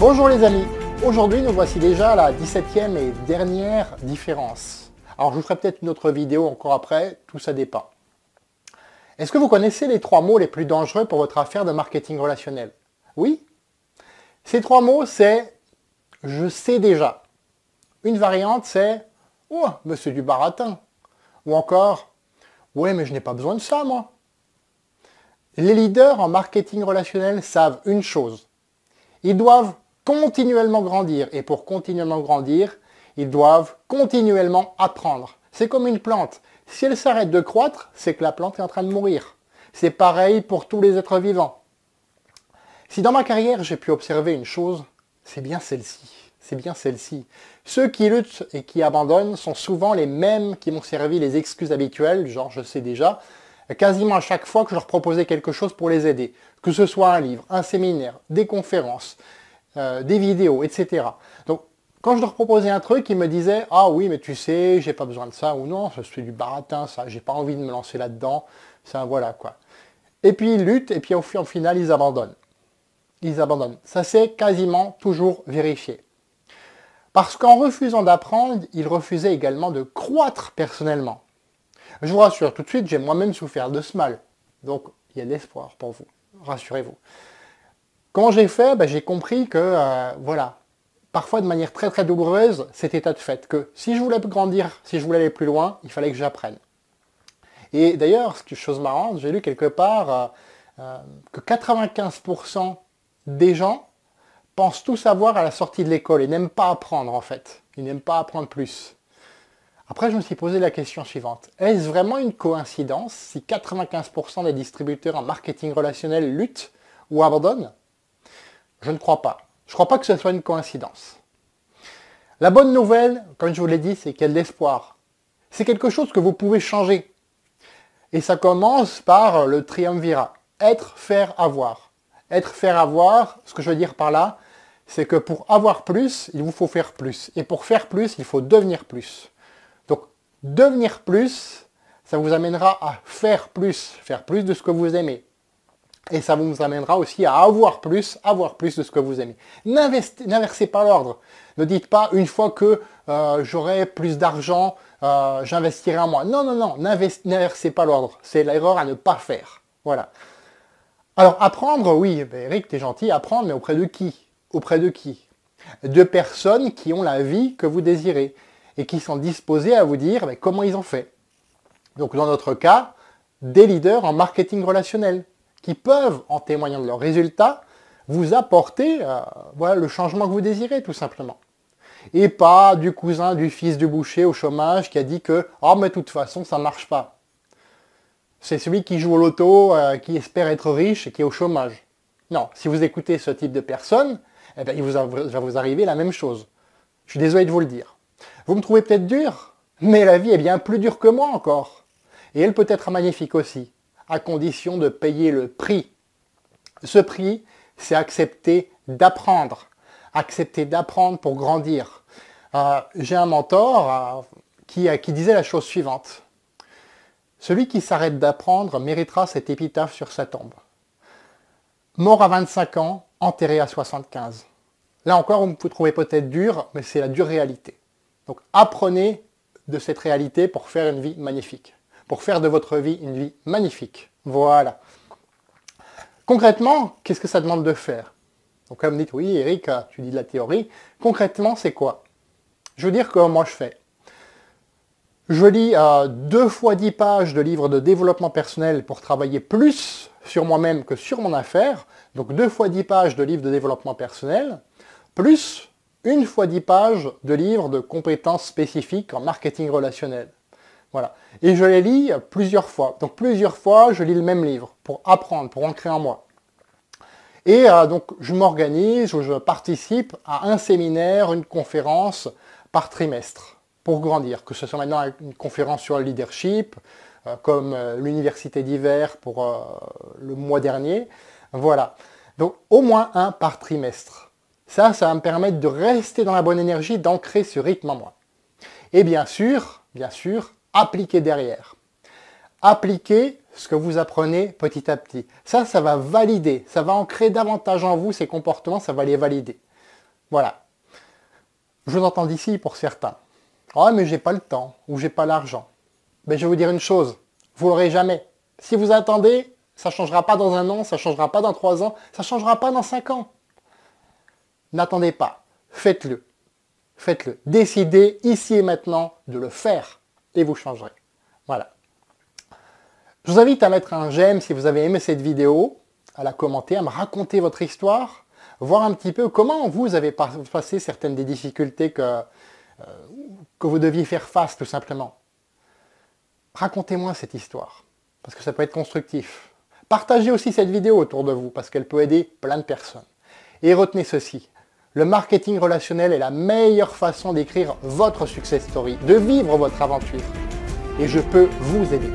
Bonjour les amis, aujourd'hui nous voici déjà à la 17e et dernière différence. Alors je vous ferai peut-être une autre vidéo encore après, tout ça dépend. Est-ce que vous connaissez les 3 mots les plus dangereux pour votre affaire de marketing relationnel? Oui? Ces 3 mots c'est « je sais déjà ». Une variante c'est « oh, mais c'est du baratin ». Ou encore « ouais mais je n'ai pas besoin de ça moi ». Les leaders en marketing relationnel savent une chose. Ils doivent continuellement grandir. Et pour continuellement grandir, ils doivent continuellement apprendre. C'est comme une plante. Si elle s'arrête de croître, c'est que la plante est en train de mourir. C'est pareil pour tous les êtres vivants. Si dans ma carrière, j'ai pu observer une chose, c'est bien celle-ci. C'est bien celle-ci. Ceux qui luttent et qui abandonnent sont souvent les mêmes qui m'ont servi les excuses habituelles, genre je sais déjà, quasiment à chaque fois que je leur proposais quelque chose pour les aider. Que ce soit un livre, un séminaire, des conférences, des vidéos, etc. Donc, quand je leur proposais un truc, ils me disaient « Ah oui, mais tu sais, j'ai pas besoin de ça » ou « Non, ça c'est du baratin, ça, j'ai pas envie de me lancer là-dedans. » Ça, voilà quoi. Et puis ils luttent, et puis au final, ils abandonnent. Ils abandonnent. Ça c'est quasiment toujours vérifié. Parce qu'en refusant d'apprendre, ils refusaient également de croître personnellement. Je vous rassure, tout de suite, j'ai moi-même souffert de ce mal. Donc, il y a de l'espoir pour vous. Rassurez-vous. Comment j'ai fait? J'ai compris que, voilà, parfois de manière très très douloureuse, cet état de fait, que si je voulais grandir, si je voulais aller plus loin, il fallait que j'apprenne. Et d'ailleurs, c'est une chose marrante, j'ai lu quelque part que 95% des gens pensent tout savoir à la sortie de l'école et n'aiment pas apprendre en fait. Ils n'aiment pas apprendre plus. Après, je me suis posé la question suivante. Est-ce vraiment une coïncidence si 95% des distributeurs en marketing relationnel luttent ou abandonnent? Je ne crois pas. Je ne crois pas que ce soit une coïncidence. La bonne nouvelle, comme je vous l'ai dit, c'est qu'il y a de l'espoir. C'est quelque chose que vous pouvez changer. Et ça commence par le triumvirat. Être, faire, avoir. Être, faire, avoir, ce que je veux dire par là, c'est que pour avoir plus, il vous faut faire plus. Et pour faire plus, il faut devenir plus. Donc, devenir plus, ça vous amènera à faire plus de ce que vous aimez. Et ça vous amènera aussi à avoir plus de ce que vous aimez. N'inversez pas l'ordre. Ne dites pas, une fois que j'aurai plus d'argent, j'investirai en moi. Non, non, non, n'inversez pas l'ordre. C'est l'erreur à ne pas faire. Voilà. Alors, apprendre, oui, Eric, t'es gentil, apprendre, mais auprès de qui? Auprès de qui? De personnes qui ont la vie que vous désirez et qui sont disposées à vous dire comment ils ont fait. Donc, dans notre cas, des leaders en marketing relationnel qui peuvent, en témoignant de leurs résultats, vous apporter voilà, le changement que vous désirez, tout simplement. Et pas du cousin, du fils du boucher au chômage qui a dit que « Oh, mais de toute façon, ça ne marche pas. » C'est celui qui joue au loto, qui espère être riche et qui est au chômage. Non, si vous écoutez ce type de personne, eh bien, il va vous arriver la même chose. Je suis désolé de vous le dire. Vous me trouvez peut-être dur, mais la vie est bien plus dure que moi encore. Et elle peut être magnifique aussi, à condition de payer le prix. Ce prix, c'est accepter d'apprendre. Accepter d'apprendre pour grandir. J'ai un mentor qui disait la chose suivante. Celui qui s'arrête d'apprendre méritera cette épitaphe sur sa tombe. Mort à 25 ans, enterré à 75. Là encore, vous me trouvez peut-être dur, mais c'est la dure réalité. Donc apprenez de cette réalité pour faire une vie magnifique. Pour faire de votre vie une vie magnifique. Voilà. Concrètement, qu'est-ce que ça demande de faire? Donc là, vous me dites, oui, Eric, tu dis de la théorie. Concrètement, c'est quoi? Je veux dire comment moi je fais. Je lis 2 fois 10 pages de livres de développement personnel pour travailler plus sur moi-même que sur mon affaire. Donc 2 fois 10 pages de livres de développement personnel, plus 1 fois 10 pages de livres de compétences spécifiques en marketing relationnel. Voilà. Et je les lis plusieurs fois. Donc plusieurs fois, je lis le même livre pour apprendre, pour ancrer en moi. Et donc je m'organise ou je participe à un séminaire, une conférence par trimestre pour grandir. Que ce soit maintenant une conférence sur le leadership, comme l'université d'hiver pour le mois dernier. Voilà. Donc au moins un par trimestre. Ça va me permettre de rester dans la bonne énergie, d'ancrer ce rythme en moi. Et bien sûr, appliquer derrière. Appliquer ce que vous apprenez petit à petit. Ça va valider, ça va ancrer davantage en vous ces comportements, ça va les valider. Voilà. Je vous entends d'ici pour certains. Ah, mais j'ai pas le temps, ou j'ai pas l'argent. Ben, je vais vous dire une chose, vous l'aurez jamais. Si vous attendez, ça ne changera pas dans 1 an, ça ne changera pas dans 3 ans, ça ne changera pas dans 5 ans. N'attendez pas, faites-le. Faites-le. Décidez ici et maintenant de le faire et vous changerez. Voilà. Je vous invite à mettre un j'aime si vous avez aimé cette vidéo, à la commenter, à me raconter votre histoire, voir un petit peu comment vous avez passé certaines des difficultés que vous deviez faire face tout simplement. Racontez-moi cette histoire, parce que ça peut être constructif. Partagez aussi cette vidéo autour de vous, parce qu'elle peut aider plein de personnes. Et retenez ceci, le marketing relationnel est la meilleure façon d'écrire votre success story, de vivre votre aventure. Et je peux vous aider.